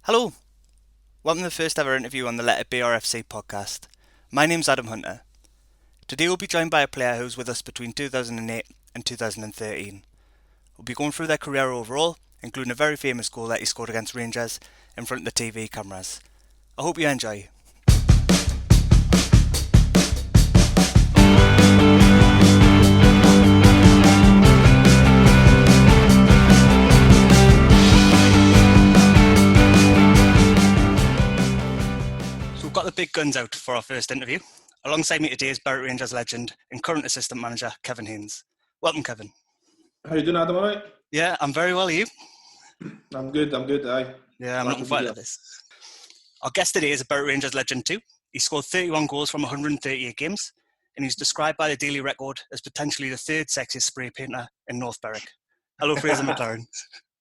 Hello, welcome to the first ever interview on the Let It BRFC podcast. My name's Adam Hunter. Today we'll be joined by a player who was with us between 2008 and 2013. We'll be going through their career overall, including a very famous goal that he scored against Rangers in front of the TV cameras. I hope you enjoy. Got the big guns out for our first interview. Alongside me today is Berwick Rangers legend and current assistant manager Kevin Haynes. Welcome, Kevin. How you doing, Adam? All right? Yeah, I'm very well. Are you? I'm good. Aye. Yeah, I'm looking forward to this. Our guest today is a Berwick Rangers legend too. He scored 31 goals from 138 games, and he's described by the Daily Record as potentially the third sexiest spray painter in North Berwick. Hello, Fraser McLaren.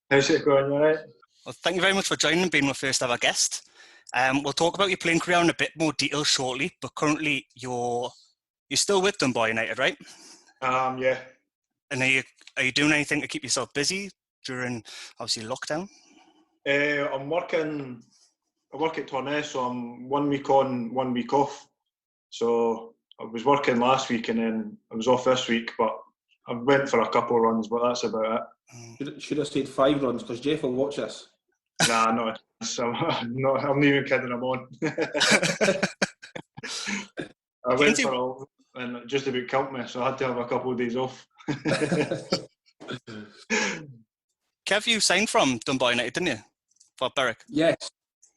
How's it going? All right? Well, thank you very much for joining and being our first ever guest. We'll talk about your playing career in a bit more detail shortly, but currently you're still with Dunbar United, right? Yeah. And are you doing anything to keep yourself busy during, obviously, lockdown? I work at Tournai, so I'm 1 week on, 1 week off. So I was working last week and then I was off this week, but I went for a couple of runs, but that's about it. Should have stayed 5 runs because Jeff will watch this. Nah, not. I'm not even kidding. I'm on. I went for all and it just about killed me, so I had to have a couple of days off. Kev, you signed from Dunbar United, didn't you? For Berwick? Yes.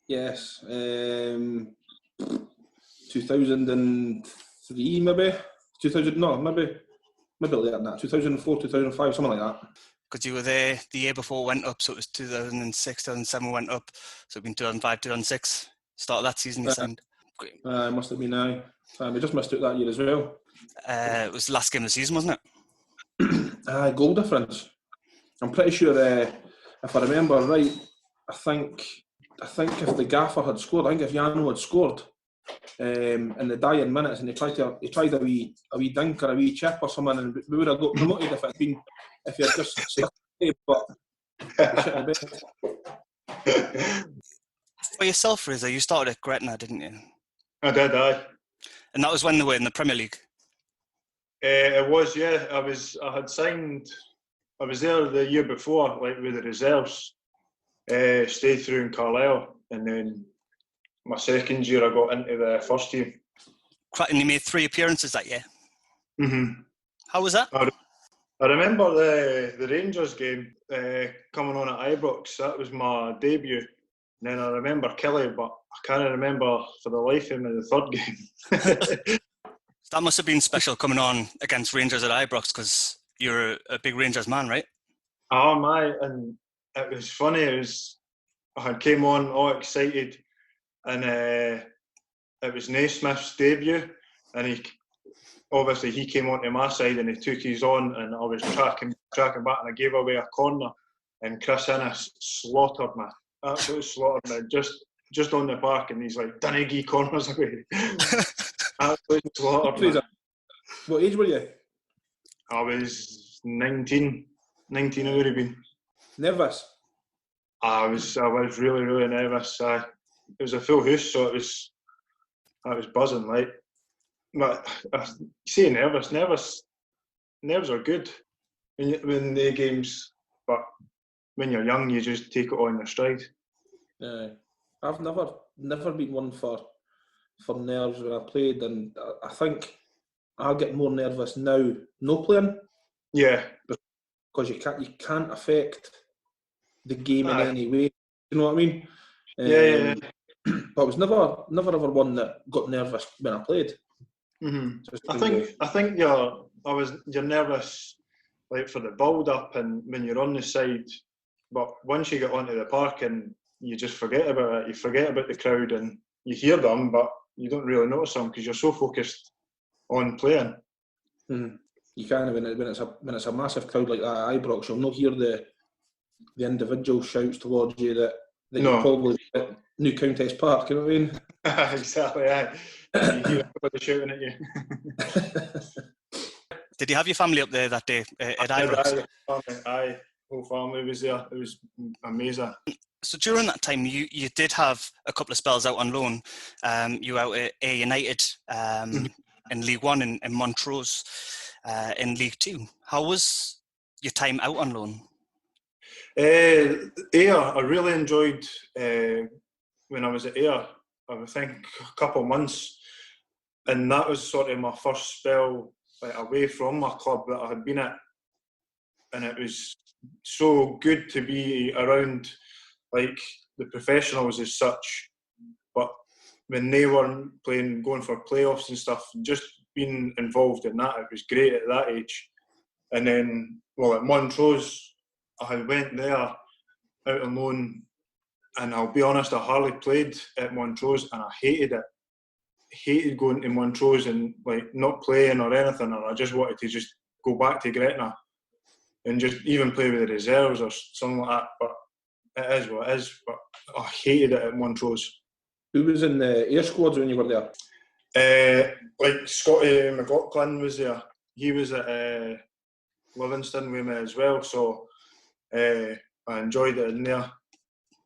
2003 maybe? 2000, no, maybe later than that. 2004, 2005, something like that. Because you were there the year before it went up, so it was 2006, 2007 went up, so it'd been 2005, 2006, start of that season you signed. It must have been now. We just missed out that year as well. It was the last game of the season, wasn't it? Goal difference. I'm pretty sure, if I remember right, I think if the gaffer had scored, I think if Jano had scored in the dying minutes and he tried a wee dink or a wee chip or something, and we would have got promoted if he had just saved, but For yourself, Fraser, you started at Gretna, didn't you? I did, aye. And that was when they were in the Premier League? It was, yeah. I was there the year before, like with the reserves. Stayed through in Carlisle, and then my second year I got into the first team. And you made 3 appearances that year? Mm-hmm. How was that? I remember the Rangers game coming on at Ibrox. That was my debut. And then I remember Kelly, but I can't remember for the life of me the third game. That must have been special coming on against Rangers at Ibrox, because you're a big Rangers man, right? Oh my, and it was funny. I had came on all excited, and it was Naismith's debut, and he came onto my side and he took his on, and I was tracking back, and I gave away a corner, and Chris Innes slaughtered me, absolutely slaughtered me, just on the park, and he's like, "Don't give corners away." Absolutely slaughtered me. What age were you? I was 19. I would have been. Nervous? I was really, really nervous. It was a full house, so I was buzzing, like. But you say nerves are good when the games, but when you're young, you just take it all in your stride. I've never been one for nerves when I played, and I think I get more nervous now no playing. Yeah, because you can't affect the game in any way. You know what I mean? Yeah. But I was never ever one that got nervous when I played. Mm-hmm. I think you're nervous, like for the build up and when you're on the side, but once you get onto the park and you just forget about it, you forget about the crowd and you hear them, but you don't really notice them because you're so focused on playing. Mm-hmm. You can't when it's a massive crowd like that at Ibrox, you'll not hear the individual shouts towards you that you probably at New Countess Park. You know what I mean? Exactly. Yeah. You hear everybody shouting at you. Did you have your family up there that day at Ibrox? Aye. whole family was there. It was amazing. So during that time, you did have a couple of spells out on loan. You were out at A United in League One and Montrose in League Two. How was your time out on loan? Ayr, I really enjoyed when I was at Ayr. I think a couple of months, and that was sort of my first spell away from my club that I had been at, and it was so good to be around like the professionals as such. But when they weren't playing, going for playoffs and stuff, just being involved in that, it was great at that age. And then, well, at Montrose, I went there out on loan, and I'll be honest, I hardly played at Montrose, and I hated it. Hated going to Montrose and like not playing or anything, and I just wanted to just go back to Gretna and just even play with the reserves or something like that. But it is what it is. But I hated it at Montrose. Who was in the Ayr squads when you were there? Like Scotty McLaughlin was there. He was at Livingston with me as well, so I enjoyed it in there.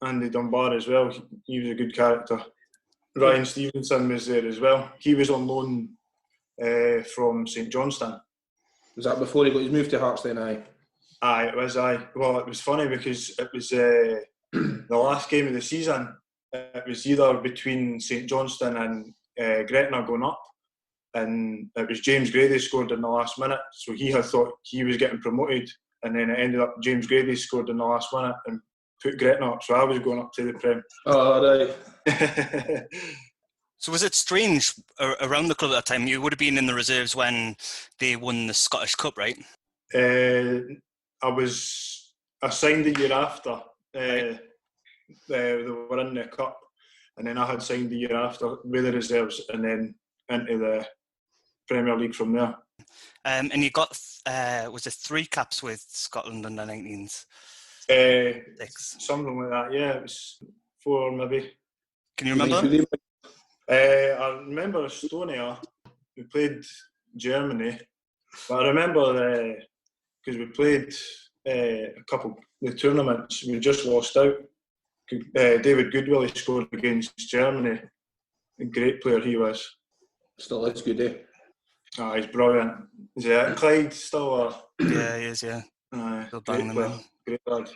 Andy Dunbar as well. He was a good character. Ryan Stevenson was there as well. He was on loan from St Johnstone. Was that before he got his move to Hearts then, aye? Aye, it was, aye. Well, it was funny because it was the last game of the season. It was either between St Johnstone and Gretna going up, and it was James Grady scored in the last minute, so he had thought he was getting promoted, and then it ended up James Grady scored in the last minute and put Gretna up, so I was going up to the Prem. Oh, right. So was it strange around the club at that time? You would have been in the reserves when they won the Scottish Cup, right? I was assigned the year after. Right. They were in the Cup, and then I had signed the year after with the reserves, and then into the Premier League from there. And you got, was it 3 caps with Scotland under 19s? 6. Something like that, yeah. It was 4 maybe. Can you remember? I remember Estonia. We played Germany, but I remember because we played a couple of the tournaments, we just lost out. David Goodwill, he scored against Germany. A great player he was. Still is good, eh? Ah, he's brilliant. Is he at Clyde still? Yeah, he is, yeah. Great player. Great lad.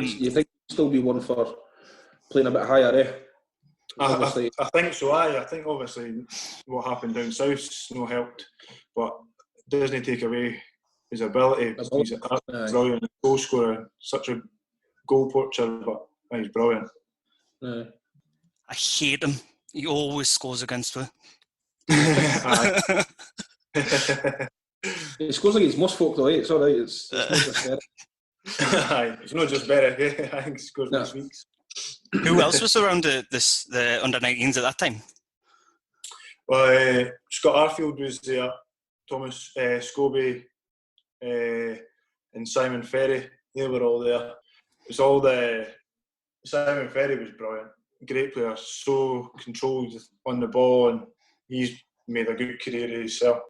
You think he'd still be one for playing a bit higher, eh? I think so, I think obviously what happened down south's no helped, but it doesn't take away his ability. He's a brilliant goal scorer, such a goal poacher, but he's brilliant. I hate him. He always scores against her. He scores against most folk though, eh? It's alright, it's not just better. It's not just better, I think he scores most weeks. Who else was around the under-19s at that time? Well, Scott Arfield was there, Thomas Scobie and Simon Ferry, they were all there. It's all Simon Ferry was brilliant, great player, so controlled on the ball, and he's made a good career of himself.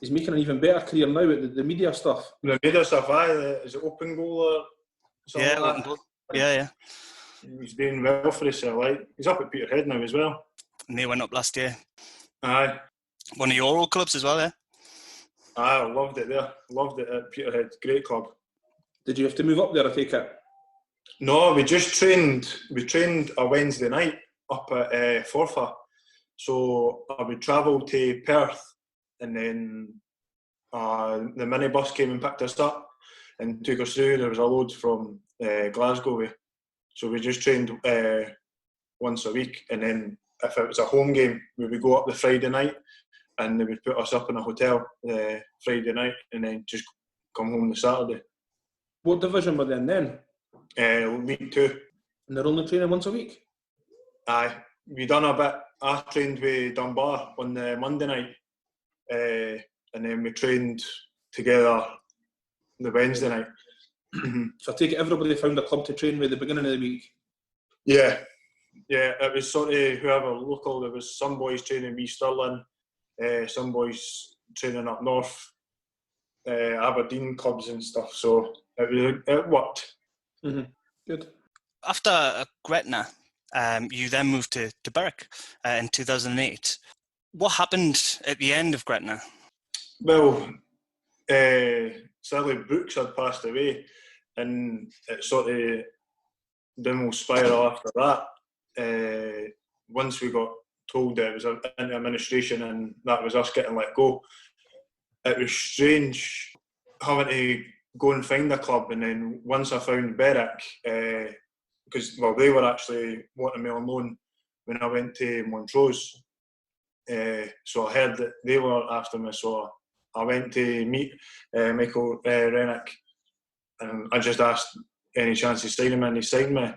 He's making an even better career now with the media stuff. The media stuff, is it open goal or something like open goal. Yeah. He's doing well for himself. He's up at Peterhead now as well. And they went up last year. Aye. One of your old clubs as well, yeah? I loved it there. Loved it at Peterhead. Great club. Did you have to move up there, I take it? No, we just trained. We trained a Wednesday night up at Forfar. So I would travel to Perth, and then the minibus came and picked us up and took us through. There was a load from Glasgow. So we just trained once a week, and then if it was a home game, we would go up the Friday night, and they would put us up in a hotel Friday night, and then just come home the Saturday. What division were they in then? League 2. And they're only training once a week? Aye. We done a bit. I trained with Dunbar on the Monday night, and then we trained together the Wednesday night. So I take it everybody found a club to train with at the beginning of the week? Yeah, it was sort of whoever local. There was some boys training with Stirling, some boys training up north, Aberdeen clubs and stuff. So it worked. Mm-hmm. Good. After Gretna, you then moved to Berwick in 2008. What happened at the end of Gretna? Well, sadly Brooks had passed away, and it sort of downward spiral after that. Once we got told that it was into administration and that was us getting let go, it was strange having to go and find a club. And then once I found Berwick, because they were actually wanting me on loan when I went to Montrose, so I heard that they were after me, so I went to meet Michael Rennick, and I just asked any chance he signed me, and he signed me.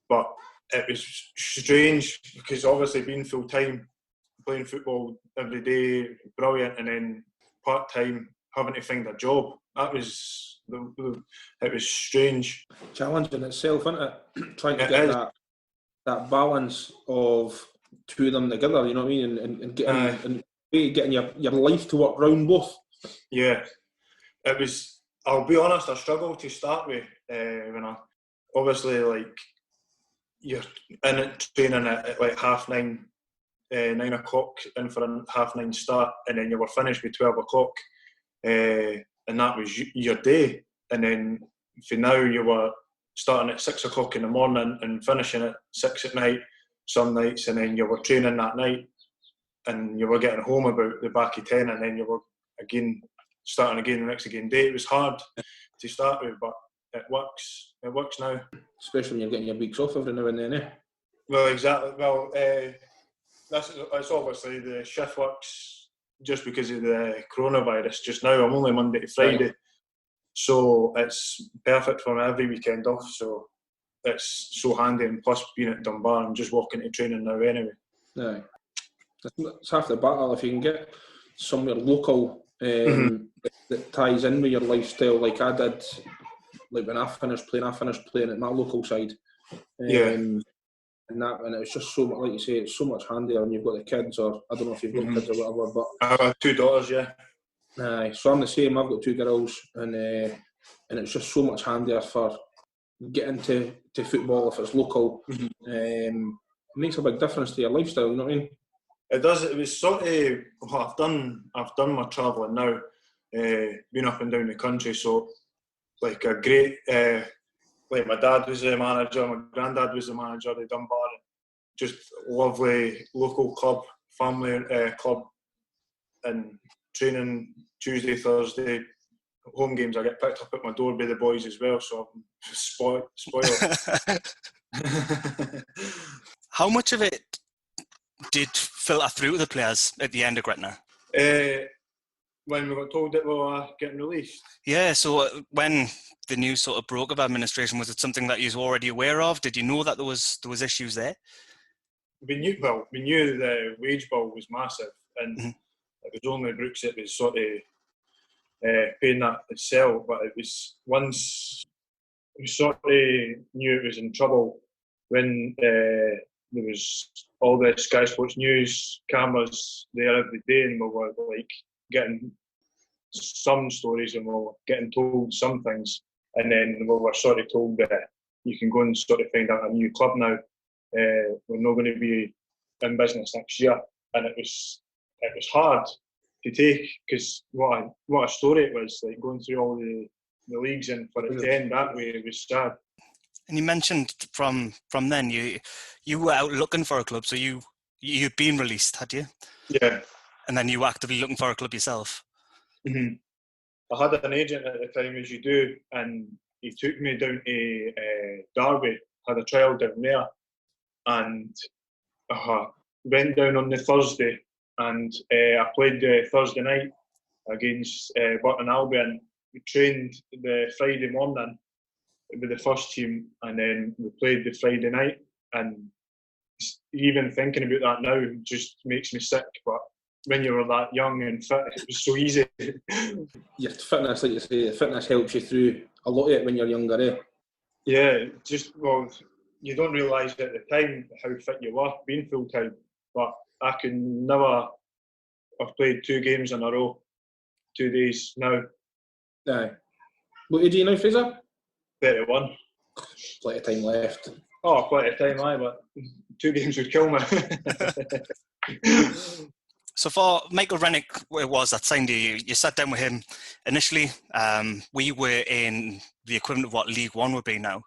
But it was strange because obviously being full time, playing football every day, brilliant, and then part time having to find a job. That was it was strange. Challenge in itself, isn't it? Trying to get that balance of two of them together. You know what I mean, and getting your life to work round both. Yeah, it was. I'll be honest, I struggled to start with when I obviously you're in it training at like 9:30, 9 o'clock in for a 9:30 start, and then you were finished by 12 o'clock, and that was your day. And then for now, you were starting at 6 o'clock in the morning and finishing at 6 at night some nights, and then you were training that night, and you were getting home about the back of 10, and then you were starting again the next day. It was hard to start with, but it works. It works now. Especially when you're getting your weeks off every now and then, eh? Well, exactly. Well, that's obviously the shift works just because of the coronavirus. Just now, I'm only Monday to Friday, right. So it's perfect for me every weekend off. So it's so handy, and plus being at Dunbar, I'm just walking to training now anyway. Aye. It's half the battle if you can get somewhere local that ties in with your lifestyle, like I did. Like when I finished playing at my local side. And it was just so much, like you say, it's so much handier when you've got the kids, or I don't know if you've got kids or whatever, but I have 2 daughters, yeah. Aye, so I'm the same. I've got 2 girls, and it's just so much handier for getting to football if it's local. It makes a big difference to your lifestyle. You know what I mean? It does. It was sort of. Well, I've done my travelling now, been up and down the country. So, like a great. Like my dad was the manager, my granddad was the manager of Dunbar. Just lovely local club, family club, and training Tuesday, Thursday. Home games I get picked up at my door by the boys as well, so I'm spoiled. How much of it did filter through to the players at the end of Gretna? When we got told that we were getting released. Yeah, so when the news sort of broke of administration, was it something that you were already aware of? Did you know that there was issues there? We knew the wage bill was massive, and it was only Brooks that was sort of paying that itself. But it was once we sort of knew it was in trouble when there was all the Sky Sports News cameras there every day, and we were like getting some stories and we were getting told some things, and then we were sort of told that you can go and sort of find out a new club now. We're not going to be in business next year, and it was hard to take, because what a story it was, like going through all the leagues, and for it to end that way, it was sad. And you mentioned from then you were out looking for a club, so you'd been released, had you? Yeah. And then you were actively looking for a club yourself. I had an agent at the time, as you do, and he took me down to Derby, had a trial down there, and went down on the Thursday, and I played the Thursday night against Burton Albion. We trained the Friday morning with the first team, and then we played the Friday night, and even thinking about that now just makes me sick, but when you were that young and fit, it was so easy. Your fitness, like you say, fitness helps you through a lot of it when you're younger, eh? Yeah, you don't realise at the time how fit you were being full time, but I could never have played 2 games in a row, 2 days now. Aye. What age are you now, Fraser? 31. Plenty of time left. Oh, plenty of time, aye, but 2 games would kill me. So for Michael Rennick, it was that signed you sat down with him initially. We were in the equivalent of what League One would be now.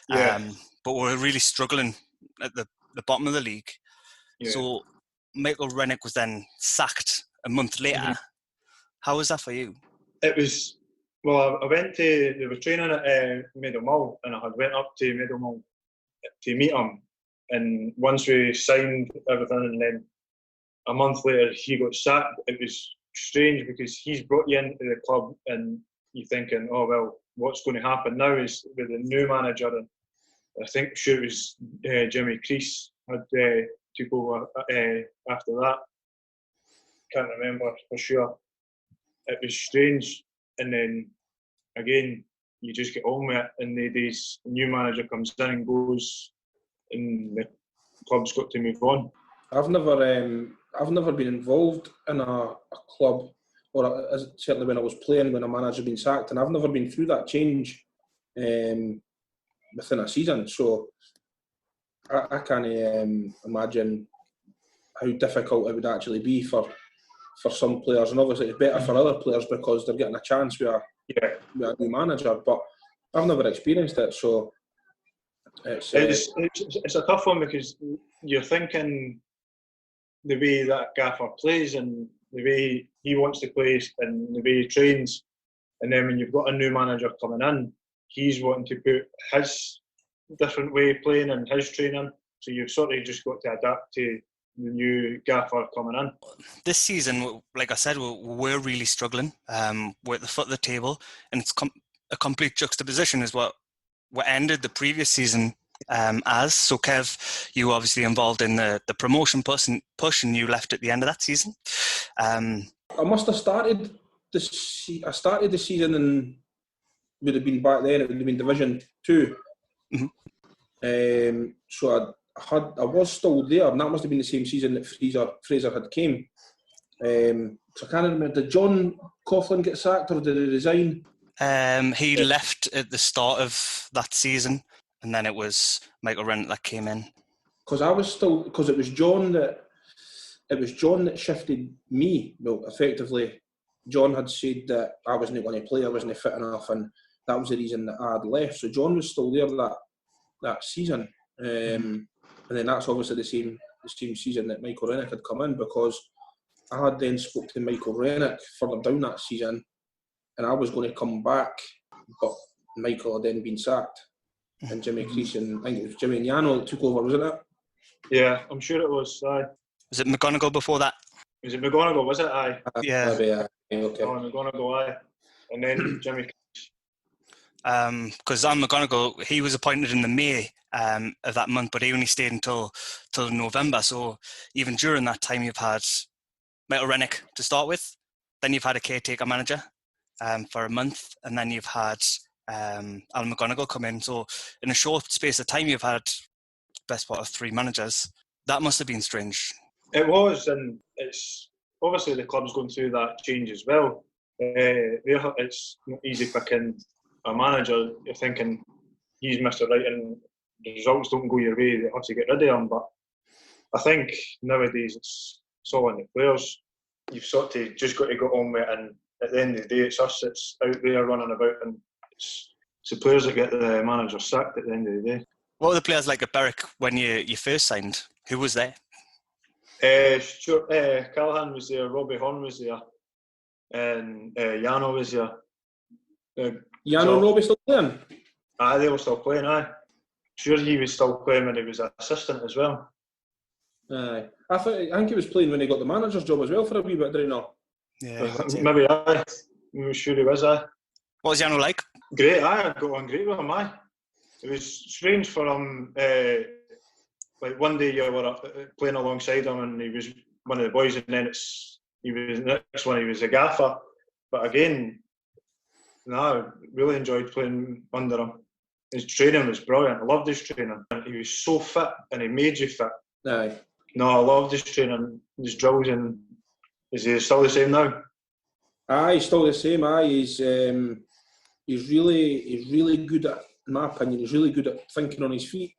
Yeah. But we were really struggling at the bottom of the league. Yeah. So Michael Rennick was then sacked a month later. Mm-hmm. How was that for you? It was, well, I went to, they were training at Meadowmill, and I had went up to Meadowmill to meet him. And once we signed everything, and then a month later he got sacked, it was strange because he's brought you into the club and you're thinking, oh, well, what's going to happen now is with the new manager. And I think it was Jimmy Crease had took over after that. Can't remember for sure. It was strange, and then again you just get on with it, and this new manager comes in and goes, and the club's got to move on. I've never been involved in a club, or certainly when I was playing, when a manager had been sacked, and I've never been through that change within a season. So I can't imagine how difficult it would actually be for some players, and obviously it's better for other players because they're getting a chance with a new manager. But I've never experienced it, so it's a tough one because you're thinking the way that gaffer plays and the way he wants to play and the way he trains, and then when you've got a new manager coming in, he's wanting to put his different way of playing and his training, so you've sort of just got to adapt to the new gaffer coming in. This season, like I said, we're really struggling. We're at the foot of the table, and it's a complete juxtaposition is what ended the previous season as. So Kev, you were obviously involved in the promotion push and you left at the end of that season. I must have started the season and would have been back then, it would have been Division 2. Mm-hmm. So I was still there, and that must have been the same season that Fraser had came. So I can't remember, did John Coughlin get sacked or did he resign? He left at the start of that season, and then it was Michael Rennick that came in. Because it was John that shifted me. Well, effectively, John had said that I wasn't going to play, I wasn't fit enough, and that was the reason that I had left. So John was still there that season. And then that's obviously the same season that Michael Rennick had come in, because I had then spoke to Michael Rennick further down that season, and I was going to come back, but Michael had then been sacked, and Jimmy Crease and I think it was Jimmy and Yano that took over, wasn't it? Yeah, I'm sure it was. Was it McGonigal before that? Was it McGonigal? Was it? Aye. Yeah. Maybe, okay. Oh, McGonigal, aye. And then Jimmy. Because on McGonigal, he was appointed in the May of that month, but he only stayed until November. So even during that time, you've had Michael Rennick to start with, then you've had a caretaker manager for a month, and then you've had Alan McGonigal come in. So in a short space of time, you've had the best part of 3 managers. That must have been strange. It was, and it's obviously the club's going through that change as well. It's not easy picking a manager. You're thinking he's Mr. Right and the results don't go your way, you have to get rid of him. But I think nowadays it's all in the players. You've sort of just got to go on with it, and at the end of the day it's us that's out there running about, and it's the players that get the manager sacked at the end of the day. What were the players like at Berwick when you first signed? Who was there? Stuart Callahan was there, Robbie Horn was there, and Yano was there. Yano and Robbie still playing? Aye, they were still playing, aye. Sure, he was still playing when he was an assistant as well. Aye. I think he was playing when he got the manager's job as well for a wee bit, didn't he not? Yeah, maybe, aye. I'm sure he was, aye. What was Yano like? Great, aye. I got on great with him, aye. It was strange for him. Like one day you were playing alongside him and he was one of the boys, and then he was the next one, he was a gaffer. But again, no, really enjoyed playing under him. His training was brilliant. I loved his training. He was so fit and he made you fit. Aye. No, I loved his training, his drills. And is he still the same now? Aye, he's still the same. Aye, he's he's really good at, in my opinion, he's really good at thinking on his feet.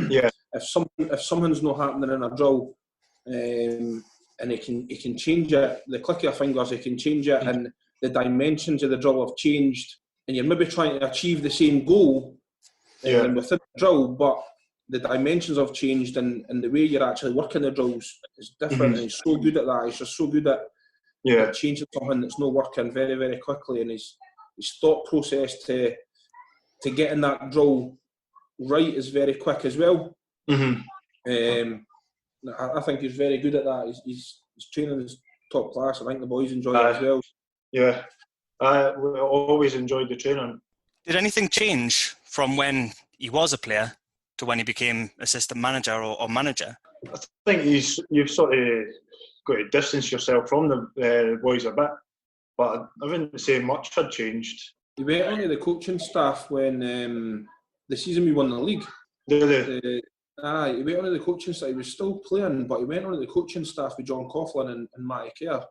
Yeah. If something's not happening in a drill, and he can change it, the click of your fingers, he can change it, and the dimensions of the drill have changed, and you're maybe trying to achieve the same goal within the drill, but the dimensions have changed, and the way you're actually working the drills is different. And he's so good at that. He's just so good at changing something that's not working very, very quickly, and his thought process to getting that drill right is very quick as well. I think he's very good at that. His training is top class. I think the boys enjoy it as well. Yeah, I always enjoyed the training. Did anything change from when he was a player to when he became assistant manager or manager? I think you've sort of got to distance yourself from the boys a bit, but I wouldn't say much had changed. He went onto the coaching staff when the season we won the league. Did he? He went onto the coaching staff. He was still playing, but he went onto the coaching staff with John Coughlin and Matty Kerr.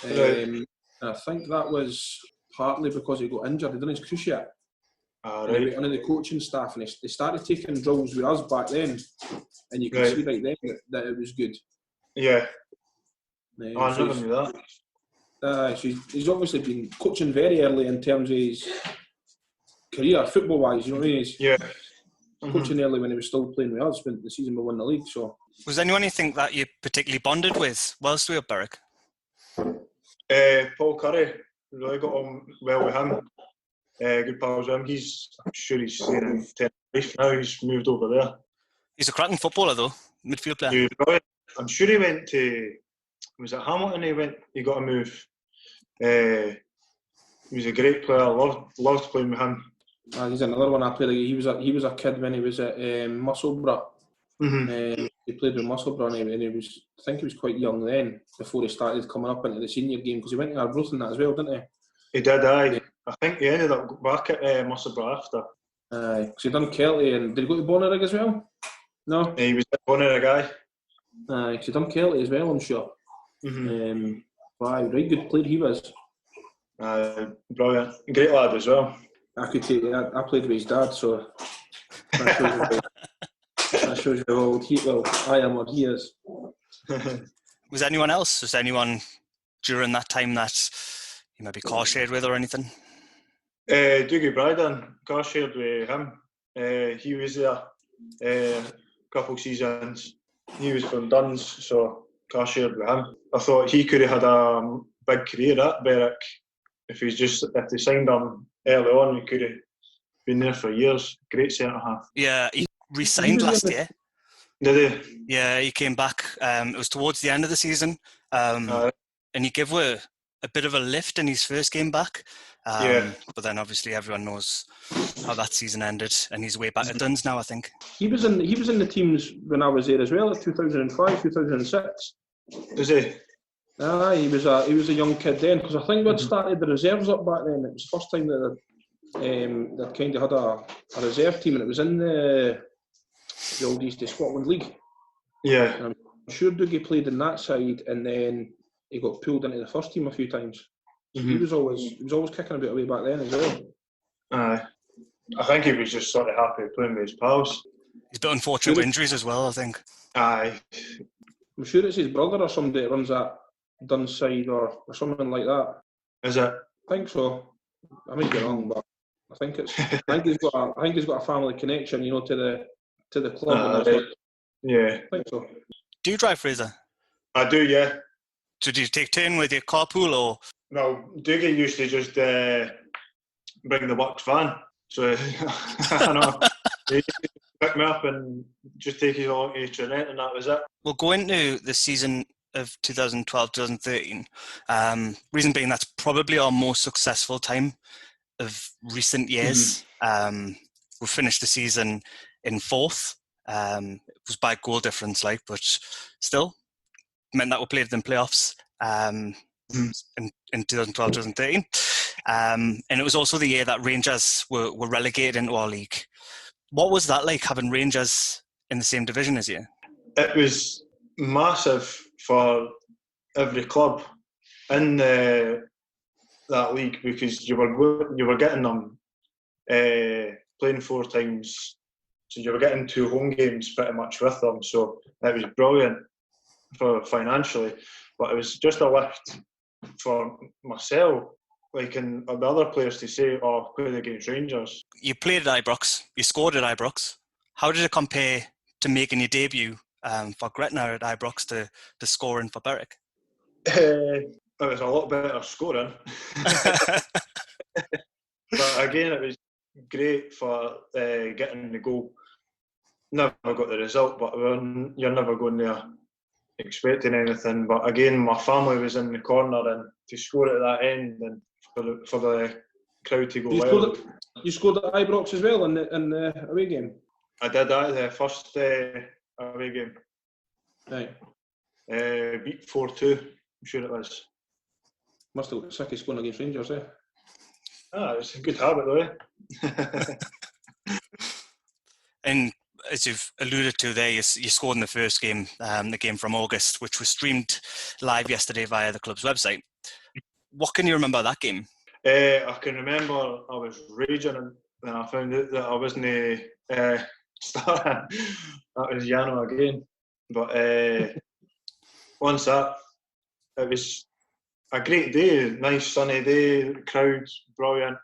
And I think that was partly because he got injured. He done his cruciate. Right. He went onto the coaching staff, and they started taking drills with us back then, and you could see right then that it was good. Yeah. I never knew that. So he's obviously been coaching very early in terms of his career, football-wise. You know what I mean? He's coaching early when he was still playing with us when the season we won the league. So, was there anyone you think that you particularly bonded with whilst we were at Berwick? Paul Curry, really got on well with him. Good pals with him. I'm sure he's staying in Tenerife now. He's moved over there. He's a cracking footballer though, midfield player. I'm sure he went to, was it Hamilton? He got a move. He was a great player. Loved playing with him. He's another one I played. He was a kid when he was at Musselburgh. He played with Musselburgh, and he was, I think he was quite young then, before he started coming up into the senior game, because he went to Arbroath and that as well, didn't he? He did, aye. I think he ended up back at Musselburgh after. Aye, because he done Kelty, and did he go to Bonnyrigg as well? No? He was at Bonnyrigg, aye. Aye, because he done Kelty as well, I'm sure. Right, good player he was. Brilliant. Great lad as well. I could take that. I played with his dad, so that shows you how old I am what he is. Was there anyone else? Was there anyone during that time that you maybe car shared with or anything? Dougie Bryden, car shared with him. He was there a couple seasons. He was from Duns, so car shared with him. I thought he could have had a big career at Berwick if they signed him early on. He could have been there for years. Great centre half. Yeah, he re-signed last year. Did he? Yeah, he came back. It was towards the end of the season, and he gave a bit of a lift in his first game back. But then obviously everyone knows how that season ended, and he's way back at Duns now, I think. He was in the teams when I was there as well, 2005, 2006. Is he? He was a young kid then, because I think we'd started the reserves up back then. It was the first time that they'd kind of had a reserve team, and it was in the old East of Scotland League. Yeah. And I'm sure Dougie played in that side, and then he got pulled into the first team a few times. So he was always kicking a bit away back then as well. I think he was just sort of happy playing with his pals. He's a bit unfortunate with injuries as well, I think. Aye. I'm sure it's his brother or somebody that runs that Duns side or something like that. Is it? I think so. I might be wrong, but I think he's got a family connection, to the club. Right. Yeah. I think so. Do you drive, Fraser? I do, yeah. So do you take turn with your carpool or? No, Dougie used to just bring the works van. So I know. He used to pick me up and just take us along to Trinette, and that was it. We'll go into the season of 2012-2013. Reason being, that's probably our most successful time of recent years. We finished the season in fourth. It was by goal difference, but still meant that we played in playoffs in 2012-2013. And it was also the year that Rangers were relegated into our league. What was that like, having Rangers in the same division as you? It was massive for every club in that league, because you were getting them playing 4 times. So you were getting 2 home games pretty much with them. So it was brilliant for financially. But it was just a lift for myself, like, and the other players to say, oh, played against Rangers. You played at Ibrox, you scored at Ibrox. How did it compare to making your debut for Gretna at Ibrox to scoring for Berwick? It was a lot better scoring. But again, it was great for getting the goal. Never got the result, but you're never going there expecting anything. But again, my family was in the corner, and to score at that end, and for the crowd to go wild. You scored at Ibrox as well in the away game? I did that, the first away game. Right. Beat 4-2, I'm sure it was. Must have got sick of scoring against Rangers, eh? It's a good habit though, eh? And as you've alluded to there, you scored in the first game, the game from August, which was streamed live yesterday via the club's website. What can you remember of that game? I can remember I was raging, and then I found out that I wasn't starting. That was Yano again. But once that, it was a great day, nice sunny day, crowds brilliant,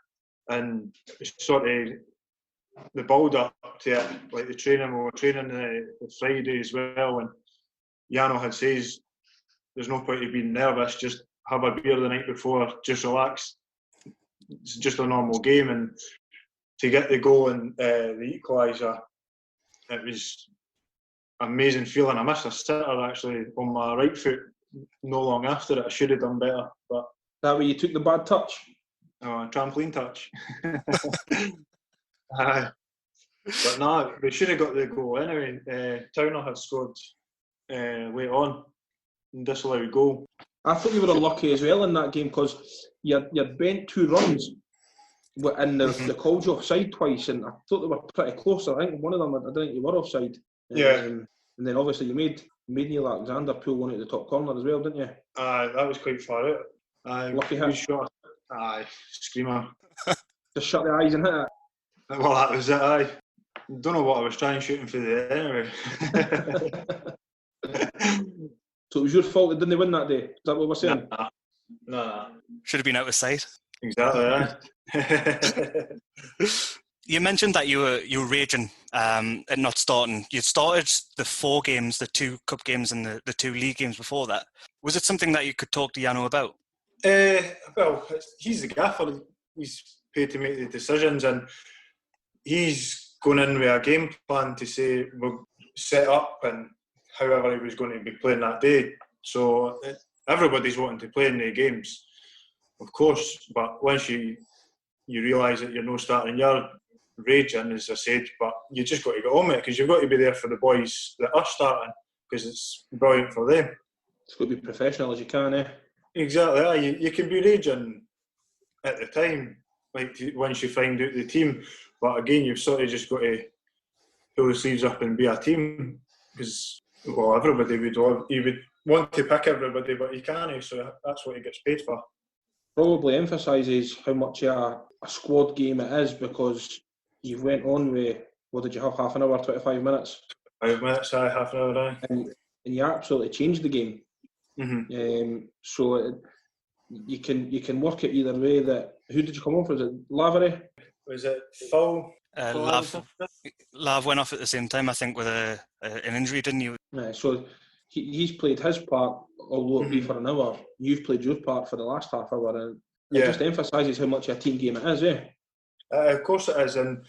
and sort of the build up to it, like the training, we were training the Friday as well, and Yano had says there's no point in being nervous, just have a beer the night before, just relax, it's just a normal game. And to get the goal and the equaliser, it was an amazing feeling. I missed a sitter actually on my right foot no long after it. I should have done better, but that way you took the bad touch? Oh, a trampoline touch. But no, we should have got the goal anyway. Towner had scored late on and disallowed goal. I thought you were unlucky as well in that game, because you'd bent 2 runs and they called you offside twice, and I thought they were pretty close. I think one of them, I don't think you were offside. Yeah. And then obviously you made Neil Alexander pull one at the top corner as well, didn't you? That was quite far out. Lucky hit. Shot. Screamer. Just shut the eyes and hit it. Well, that was it, Don't know what I was trying shooting for there anyway. So it was your fault it didn't win that day? Is that what we're saying? Nah. Should have been out of sight. Exactly, You mentioned that you were raging at not starting. You'd started the 4 games, the 2 cup games and the 2 league games before that. Was it something that you could talk to Yano about? Well, he's the gaffer. He's paid to make the decisions, and he's going in with a game plan to say we'll set up and however he was going to be playing that day. So everybody's wanting to play in the games, of course, but once you realise that you're not starting, you're raging, as I said, but you just got to get on with it, because you've got to be there for the boys that are starting, because it's brilliant for them. It's got to be professional as you can, eh? Exactly, you can be raging at the time, like once you find out the team, but again, you've sort of just got to pull the sleeves up and be a team, because, well, everybody you would want to pick everybody, but you can't, so that's what he gets paid for. Probably emphasises how much a squad game it is, because you went on with, what did you have, half an hour, 25 minutes? 5 minutes, half an hour, and you absolutely changed the game. Mm-hmm. So you can work it either way. That who did you come off? Was it Lavery? Was it Phil? Lav went off at the same time, I think, with an injury, didn't you? Yeah, so he's played his part, although it be for an hour. You've played your part for the last half hour, and it just emphasises how much a team game it is, eh? Of course it is, and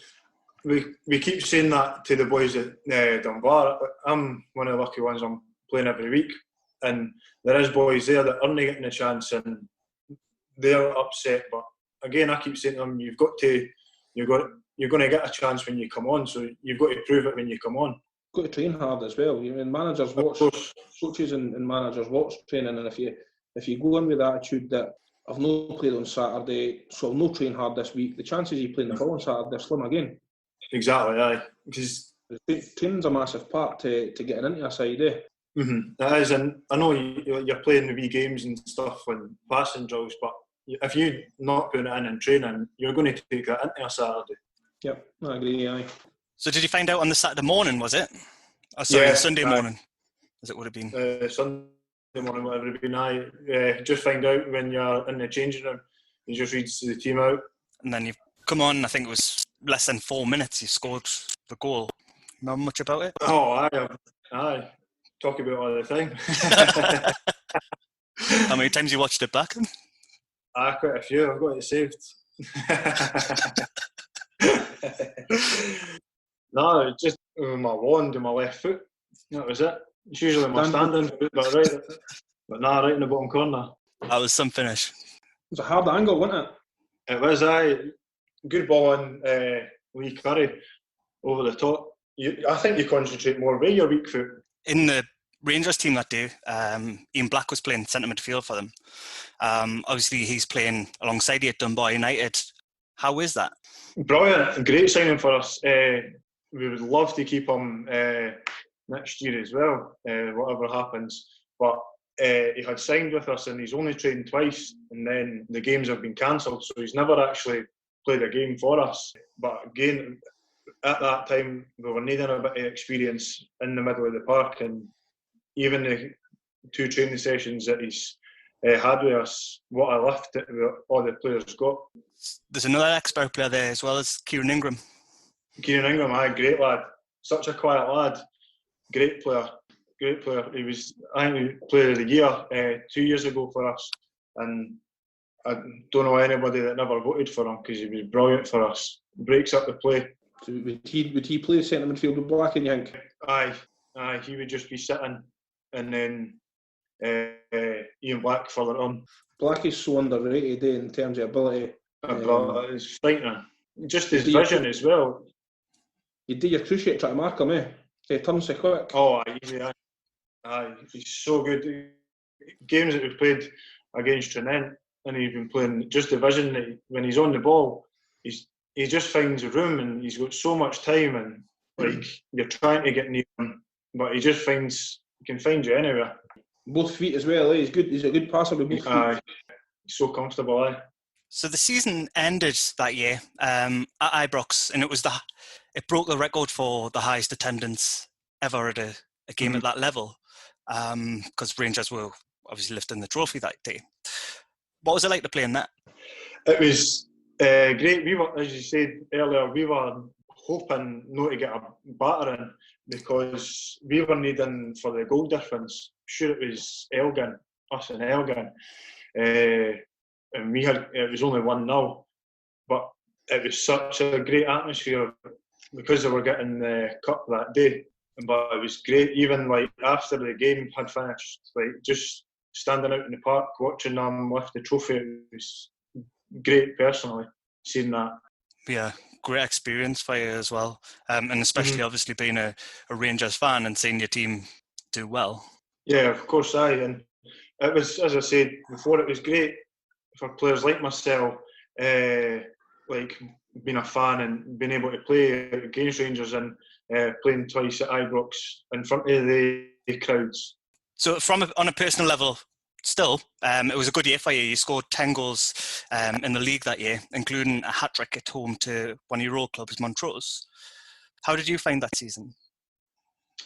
we keep saying that to the boys at Dunbar. I'm one of the lucky ones. I'm playing every week, and there is boys there that aren't getting a chance, and they're upset. But again, I keep saying to them, you're going to get a chance when you come on, so you've got to prove it when you come on. Got to train hard as well. You mean, managers watch, coaches and managers watch training, and if you go in with the attitude that I've not played on Saturday, so I'll not train hard this week, the chances of you playing the following Saturday are slim again. Exactly, aye. Because training's a massive part to getting into a side, eh? Mm-hmm. It is, and I know you're playing the wee games and stuff and passing drills, but if you not putting it in training, you're going to take that into a Saturday. Yep, I agree. Aye. So did you find out on the Saturday morning, was it? Oh, sorry, the Sunday morning, as it would have been. Sunday morning, whatever it would be. Just find out when you're in the changing room. You just read the team out. And then you've come on, I think it was less than 4 minutes, you scored the goal. Not much about it? Oh, aye. Talk about it all the time. How many times you watched it back? Quite a few. I've got it saved. No, just with my wand and my left foot. That was it. It's usually my standing foot, but right in the bottom corner. That was some finish. It was a hard angle, wasn't it? It was, good ball on Lee Curry over the top. I think you concentrate more with your weak foot. In the Rangers team that day, Ian Black was playing centre midfield for them. Obviously, he's playing alongside you at Dunbar United. How is that? Brilliant, great signing for us. We would love to keep him next year as well, whatever happens. But he had signed with us and he's only trained twice, and then the games have been cancelled, so he's never actually played a game for us. But again, at that time, we were needing a bit of experience in the middle of the park, and even the 2 training sessions that he's had with us, what a lift that all the players got. There's another expert player there as well as Kieran Ingram. Kieran Ingram, great lad. Such a quiet lad. Great player. He was, I think, he player of the year 2 years ago for us, and I don't know anybody that never voted for him because he was brilliant for us. Breaks up the play. So would he play centre midfield with Black, and you think? Aye, he would just be sitting, and then Ian Black further on. Black is so underrated in terms of ability. It's frightening. Just his vision as well. You do your cruciate try to mark him, eh? He turns so quick. Oh, aye, he's so good. Games that we've played against Trinent, and he's been playing just the vision that when he's on the ball, he just finds room, and he's got so much time, and like you're trying to get near him, but he can find you anywhere. Both feet as well, eh? He's good. He's a good passer with both feet. He's so comfortable, eh? So the season ended that year at Ibrox, and it broke the record for the highest attendance ever at a game at that level, because Rangers were obviously lifting the trophy that day. What was it like to play in that? It was great. We were, as you said earlier, we were hoping not to get a battering because we were needing for the goal difference. Sure, it was us and Elgin. And it was only 1-0, but it was such a great atmosphere because they were getting the cup that day. But it was great, even like after the game had finished, like just standing out in the park watching them lift the trophy. It was great personally, seeing that. Yeah, great experience for you as well, and especially obviously being a Rangers fan and seeing your team do well. Yeah, of course, and it was, as I said before, it was great for players like myself, like being a fan and being able to play against Rangers and playing twice at Ibrox in front of the crowds. So on a personal level, still, it was a good year for you. You scored 10 goals in the league that year, including a hat-trick at home to one of your old clubs, Montrose. How did you find that season?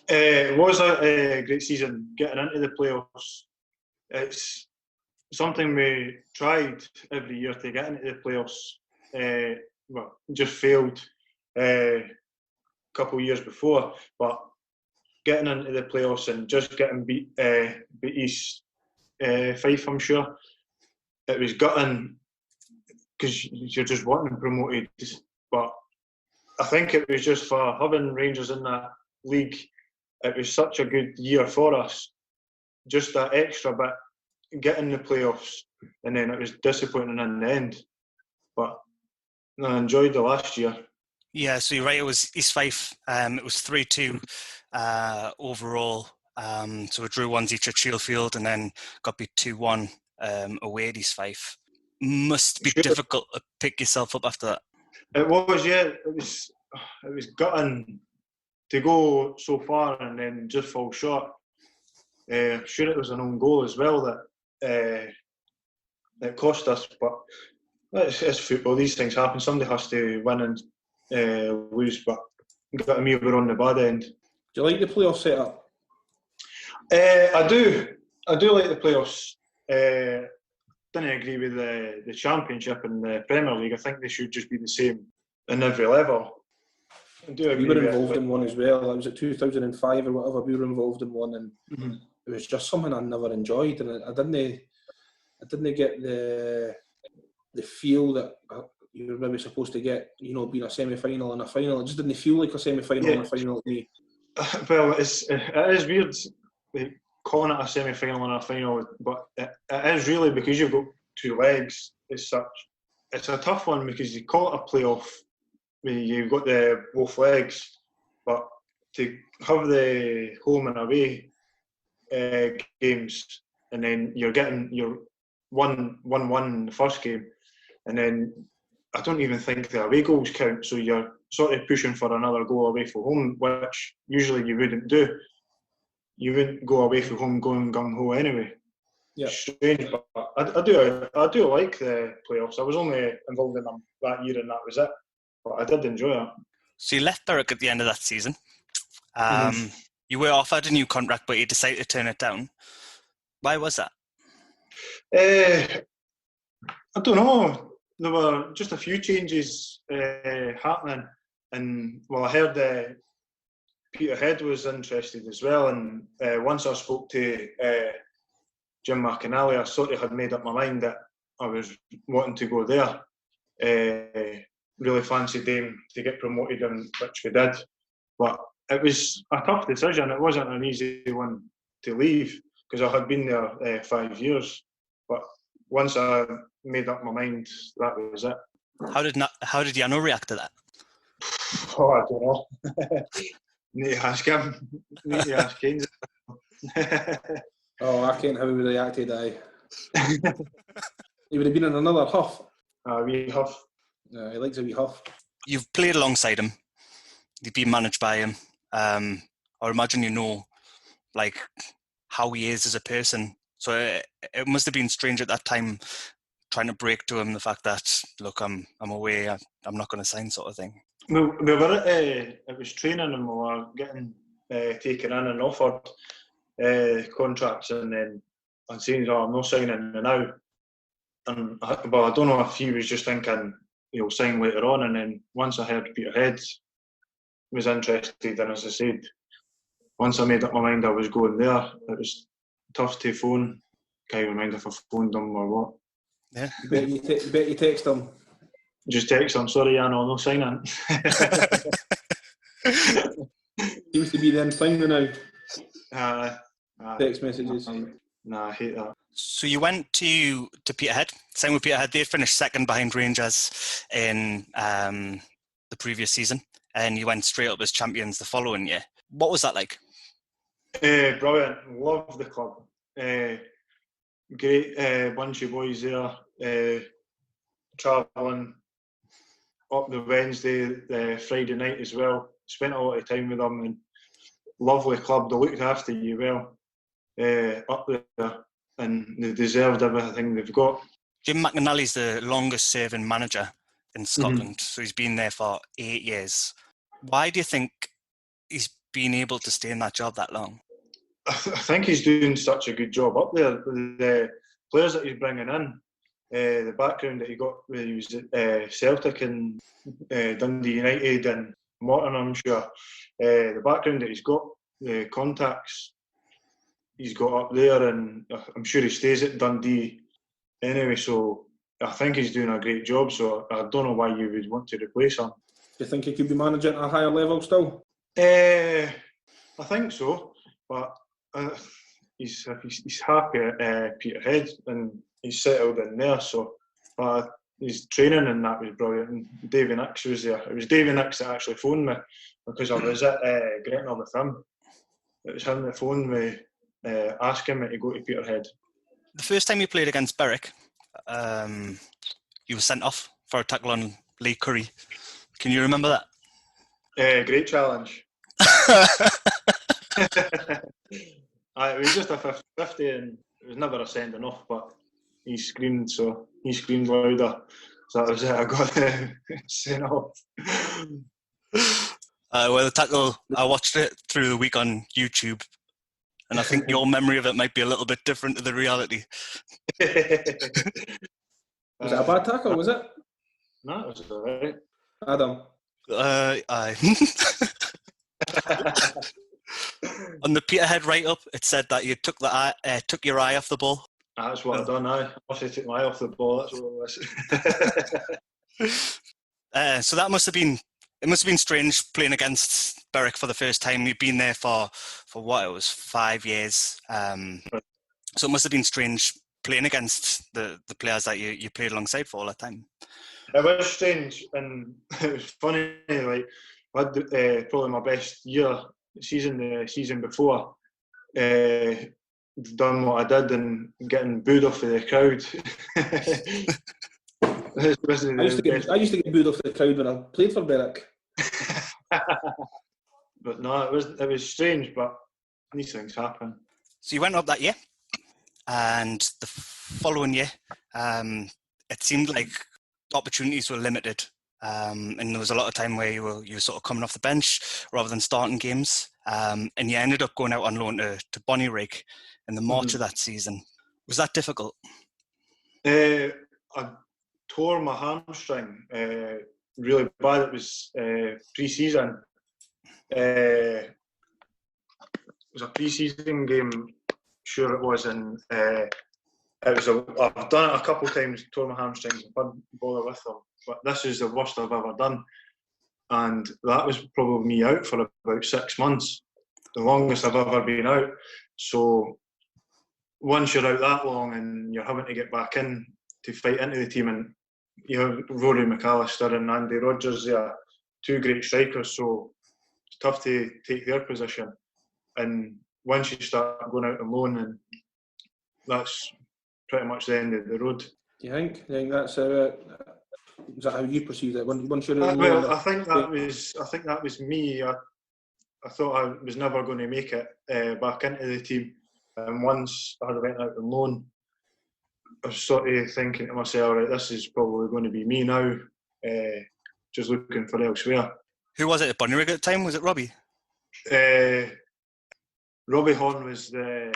It was a great season, getting into the playoffs. It's something we tried every year to get into the playoffs. Just failed a couple of years before, but getting into the playoffs and just getting beat East Fife, I'm sure it was gutting because you're just wanting promoted. But I think it was just for having Rangers in that league. It was such a good year for us. Just that extra bit, getting the playoffs, and then it was disappointing in the end. But I enjoyed the last year. Yeah, so you're right. It was East Fife. It was 3-2 overall. So we drew ones each at Shielfield, and then got beat 2-1 away at East Fife. Must be difficult to pick yourself up after that. It was, yeah. It was gutting to go so far and then just fall short. Sure, it was an own goal as well that it cost us, but it's football. These things happen. Somebody has to win and lose, but got me over on the bad end. Do you like the playoff setup? I do like the playoffs. Didn't agree with the Championship and the Premier League. I think they should just be the same in every level. I do agree. We were involved in one as well. It was at 2005 or whatever. We were involved in one, and it was just something I never enjoyed, and I didn't get the feel that you were maybe supposed to get. You know, being a semi-final and a final. It just didn't feel like a semi-final and a final to me. Well, it is weird. Like, calling it a semi-final and a final, but it is really because you've got two legs as such. It's a tough one because you call it a playoff when you've got the both legs, but to have the home and away games, and then you're getting your 1-1 in the first game, and then I don't even think the away goals count, so you're sort of pushing for another goal away from home, which usually you wouldn't do. You wouldn't go away from home going gung-ho anyway. Yeah. Strange, but I do like the playoffs. I was only involved in them that year and that was it. But I did enjoy it. So you left Berwick at the end of that season. You were offered a new contract, but you decided to turn it down. Why was that? I don't know. There were just a few changes happening. And, well, I heard Peterhead was interested as well, and once I spoke to Jim McInally, I sort of had made up my mind that I was wanting to go there. Really fancied them to get promoted, and which we did. But it was a tough decision. It wasn't an easy one to leave because I had been there 5 years. But once I made up my mind, that was it. How did Jano react to that? Oh, I don't know. Need to ask him. Need to ask Haynes. Oh, I can't how he would have reacted. He would have been in another huff. A wee huff. He likes a wee huff. You've played alongside him. You've been managed by him. I imagine you know, like, how he is as a person. So it must have been strange at that time, trying to break to him the fact that, look, I'm away. I'm not going to sign, sort of thing. We were at, it was training and we were getting taken in and offered contracts, and then I'm saying, I'm not signing now. And I don't know if he was just thinking he'll sign later on, and then once I heard Peterhead was interested, and as I said, once I made up my mind I was going there, it was tough to phone. Can't remember if I phoned them or what. Yeah. Bet you text him. Just text him, sorry, no signing. Seems to be them thing now. Text messages. Nah, I hate that. So you went to Peterhead, signed with Peterhead. They finished second behind Rangers in the previous season, and you went straight up as champions the following year. What was that like? Brilliant. Love the club. Great bunch of boys there. Travelling up the Wednesday, Friday night as well. Spent a lot of time with them, and lovely club. They looked after you well up there, and they deserved everything they've got. Jim McInally's the longest serving manager in Scotland, so he's been there for 8 years. Why do you think he's been able to stay in that job that long? I think he's doing such a good job up there. The players that he's bringing in, the background that he got when he was at Celtic and Dundee United and Morton, I'm sure. The background that he's got, the contacts he's got up there, and I'm sure he stays at Dundee anyway, so I think he's doing a great job, so I don't know why you would want to replace him. Do you think he could be managing at a higher level still? I think so, but he's happy at Peterhead and he's settled in there, so his training and that was brilliant. And Davy Nix was there. It was Davy Nix that actually phoned me because I was at Gretna with him. It was him that phoned me asking me to go to Peterhead. The first time you played against Berwick, you were sent off for a tackle on Lee Curry. Can you remember that? Great challenge. It was just a 50-50 and it was never a sending off, but he screamed, so he screamed louder. So that was it. I got sent off. Well, the tackle, I watched it through the week on YouTube, and I think your memory of it might be a little bit different to the reality. Was it a bad tackle, was it? No, it was all right. Adam? Aye. On the Peterhead write-up, it said that you took your eye off the ball. That's what I've done, I must took my eye off the ball, that's what it was. So that must have been strange playing against Berwick for the first time. You've been there for what, it was 5 years. So it must have been strange playing against the players that you played alongside for all that time. It was strange, and it was funny, like, I had probably my best the season before. Done what I did and getting booed off of the crowd. I used to get booed off the crowd when I played for Berwick. But no, it was strange, but these things happen. So you went up that year, and the following year, it seemed like opportunities were limited, and there was a lot of time where you were sort of coming off the bench rather than starting games, and you ended up going out on loan to Bonnyrigg in the March of that season. Was that difficult? I tore my hamstring really bad. It was pre-season. It was a pre-season game, sure it was, and it was. I've done it a couple of times, tore my hamstrings, and didn't bother with them. But this is the worst I've ever done, and that was probably me out for about 6 months, the longest I've ever been out. So once you're out that long and you're having to get back in to fight into the team, and you have Rory McAllister and Andy Rogers there, 2 great strikers, so it's tough to take their position. And once you start going out on loan, and that's pretty much the end of the road. Do you think that's is that how you perceived it? Once you're out Well, I think that was me. I thought I was never going to make it back into the team, and once I went out on loan, I was sort of thinking to myself, right, this is probably going to be me now, just looking for elsewhere. Who was it at Bonnyrigg at the time? Was it Robbie? Robbie Horn was the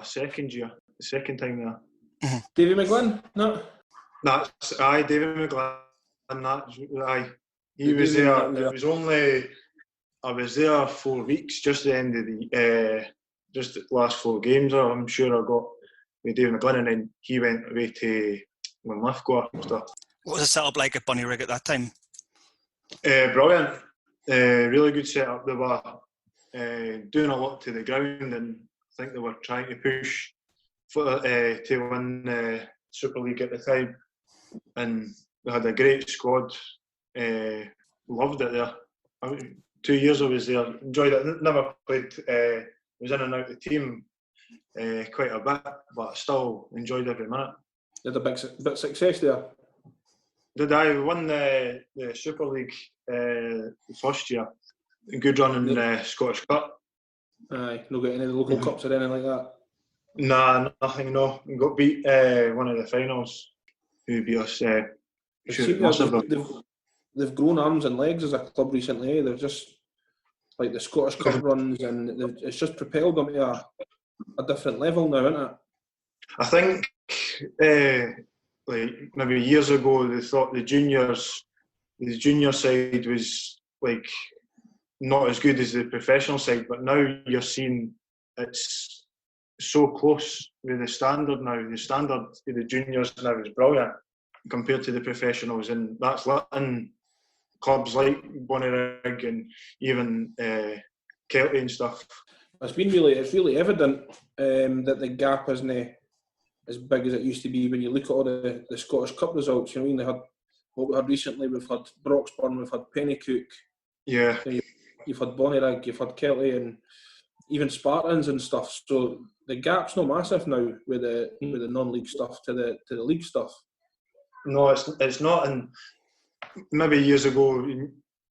second time there. Davy McGlynn? No. That's David McGlynn. He was there. It was only I was there 4 weeks, just the end of the last 4 games. I'm sure I got with David McGlynn, and then he went away to Linlithgow after. What was the setup like at Bonnyrigg at that time? Brilliant. Really good setup. They were doing a lot to the ground, and I think they were trying to push to win the Super League at the time. And they had a great squad. Loved it there. 2 years I was there. Enjoyed it. Never played. Was in and out of the team quite a bit, but still enjoyed every minute. You had a bit of success there. Did I won the Super League the first year? A good run in the Scottish Cup. Aye, not got any of the local cups or anything like that. Nah, nothing. No, we got beat one of the finals. Who beat us? They've grown arms and legs as a club recently. They've just like the Scottish Cup runs, and it's just propelled them to a different level now, isn't it? I think like maybe years ago they thought the junior side was like not as good as the professional side, but now you're seeing it's so close with the standard now. The standard of the juniors now is brilliant compared to the professionals, and that's letting clubs like Bonnyrigg and even Kelty and stuff. It's really evident that the gap isn't as big as it used to be when you look at all the Scottish Cup results. You know, we had what we had recently. We've had Broxburn, we've had Pennycook. Yeah. You've had Bonnyrigg, you've had Kelty, and even Spartans and stuff. So the gap's not massive now with the non-league stuff to the league stuff. No, it's not. And maybe years ago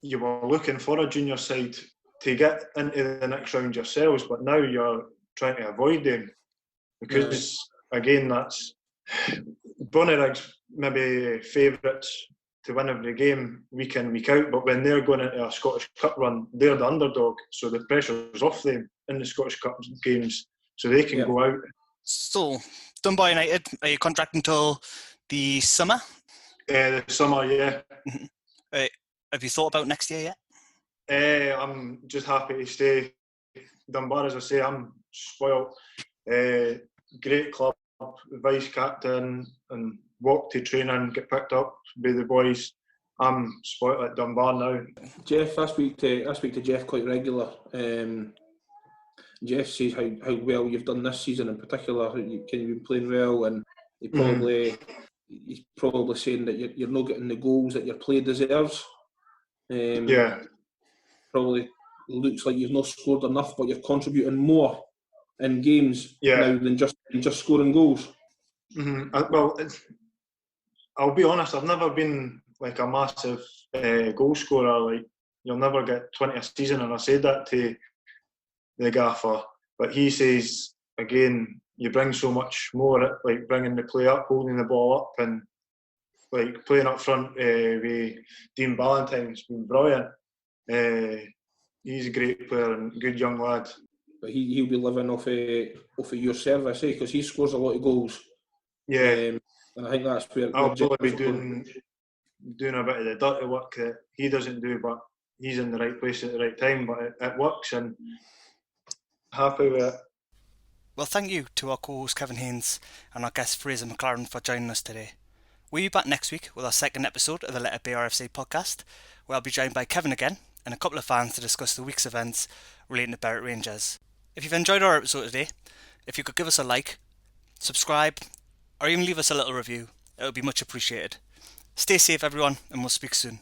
you were looking for a junior side to get into the next round yourselves, but now you're trying to avoid them because again, that's Bonnyrig's maybe favourites to win every game week in, week out, but when they're going into a Scottish Cup run, they're the underdog, so the pressure's off them in the Scottish Cup games, so they can go out. So, Dunbar United, are you contracting until the summer? The summer, yeah. Have you thought about next year yet? I'm just happy to stay. Dunbar, as I say, I'm spoilt. Great club, vice captain, and walk to training, get picked up by the boys. I'm spoilt at Dunbar now. Jeff, I speak to Jeff quite regular. Jeff says how well you've done this season in particular. You've been playing well, and he's probably saying that you're not getting the goals that your play deserves. Probably looks like you've not scored enough, but you're contributing more in games now than just scoring goals. Well, I'll be honest, I've never been like a massive goal scorer. Like, you'll never get 20 a season, and I said that to the gaffer, but he says again, you bring so much more, like bringing the play up, holding the ball up, and like playing up front with Dean Ballantyne's been brilliant. He's a great player and good young lad. But he'll be living off of your service, because he scores a lot of goals. Yeah, and I think that's where I'll probably be doing a bit of the dirty work that he doesn't do, but he's in the right place at the right time. But it works, and happy with it. Well, thank you to our co-host Kevin Haynes and our guest Fraser McLaren for joining us today. We'll be back next week with our second episode of the Let It BRFC podcast, where I'll be joined by Kevin again and a couple of fans to discuss the week's events relating to Berwick Rangers. If you've enjoyed our episode today, if you could give us a like, subscribe, or even leave us a little review, it would be much appreciated. Stay safe everyone, and we'll speak soon.